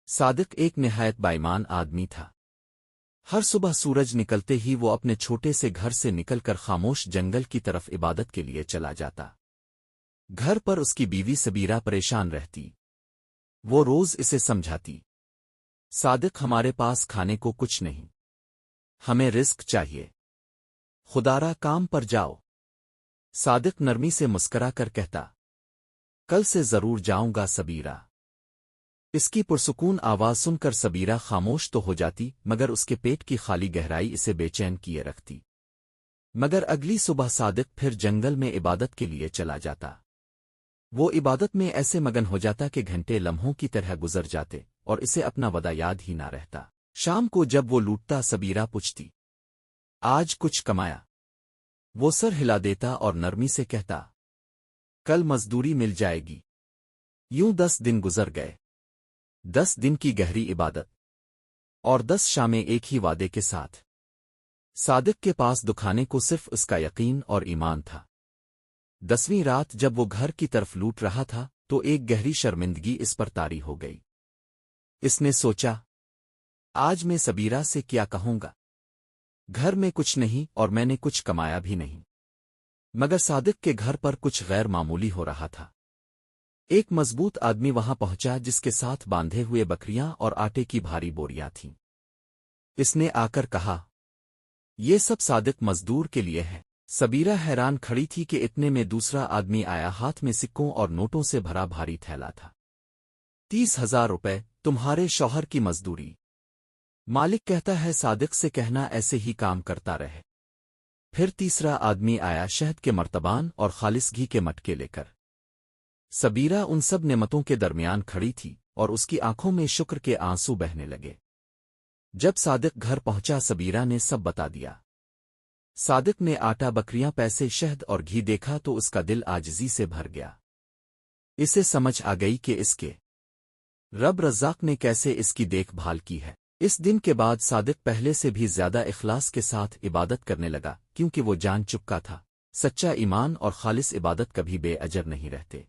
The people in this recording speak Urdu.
صادق ایک نہایت بائیمان آدمی تھا۔ ہر صبح سورج نکلتے ہی وہ اپنے چھوٹے سے گھر سے نکل کر خاموش جنگل کی طرف عبادت کے لیے چلا جاتا۔ گھر پر اس کی بیوی سبیرہ پریشان رہتی۔ وہ روز اسے سمجھاتی، صادق ہمارے پاس کھانے کو کچھ نہیں، ہمیں رزق چاہیے، خدارا کام پر جاؤ۔ صادق نرمی سے مسکرا کر کہتا، کل سے ضرور جاؤں گا سبیرہ۔ اس کی پرسکون آواز سن کر سبیرہ خاموش تو ہو جاتی، مگر اس کے پیٹ کی خالی گہرائی اسے بے چین کیے رکھتی۔ مگر اگلی صبح صادق پھر جنگل میں عبادت کے لیے چلا جاتا۔ وہ عبادت میں ایسے مگن ہو جاتا کہ گھنٹے لمحوں کی طرح گزر جاتے اور اسے اپنا وعدہ یاد ہی نہ رہتا۔ شام کو جب وہ لوٹتا سبیرہ پوچھتی، آج کچھ کمایا؟ وہ سر ہلا دیتا اور نرمی سے کہتا، کل مزدوری مل جائے گی۔ یوں 10 دن گزر گئے، 10 دن کی گہری عبادت اور 10 شامیں ایک ہی وعدے کے ساتھ۔ صادق کے پاس دکھانے کو صرف اس کا یقین اور ایمان تھا۔ 10ویں رات جب وہ گھر کی طرف لوٹ رہا تھا تو ایک گہری شرمندگی اس پر طاری ہو گئی۔ اس نے سوچا، آج میں سبیرہ سے کیا کہوں گا؟ گھر میں کچھ نہیں اور میں نے کچھ کمایا بھی نہیں۔ مگر صادق کے گھر پر کچھ غیر معمولی ہو رہا تھا۔ ایک مضبوط آدمی وہاں پہنچا جس کے ساتھ باندھے ہوئے بکریاں اور آٹے کی بھاری بوریاں تھیں۔ اس نے آ کر کہا، یہ سب صادق مزدور کے لیے ہے۔ سبیرہ حیران کھڑی تھی کہ اتنے میں دوسرا آدمی آیا، ہاتھ میں سکوں اور نوٹوں سے بھرا بھاری تھیلا تھا۔ 30,000 روپے تمہارے شوہر کی مزدوری۔ مالک کہتا ہے صادق سے کہنا ایسے ہی کام کرتا رہے۔ پھر تیسرا آدمی آیا شہد کے مرتبان اور خالص گھی کے مٹکے لے کر۔ سبیرہ ان سب نعمتوں کے درمیان کھڑی تھی اور اس کی آنکھوں میں شکر کے آنسو بہنے لگے۔ جب صادق گھر پہنچا سبیرہ نے سب بتا دیا۔ صادق نے آٹا، بکریاں، پیسے، شہد اور گھی دیکھا تو اس کا دل عاجزی سے بھر گیا۔ اسے سمجھ آ گئی کہ اس کے رب رزاق نے کیسے اس کی دیکھ بھال کی ہے۔ اس دن کے بعد صادق پہلے سے بھی زیادہ اخلاص کے ساتھ عبادت کرنے لگا، کیونکہ وہ جان چکا تھا، سچا ایمان اور خالص عبادت کبھی بے اجر نہیں رہتے۔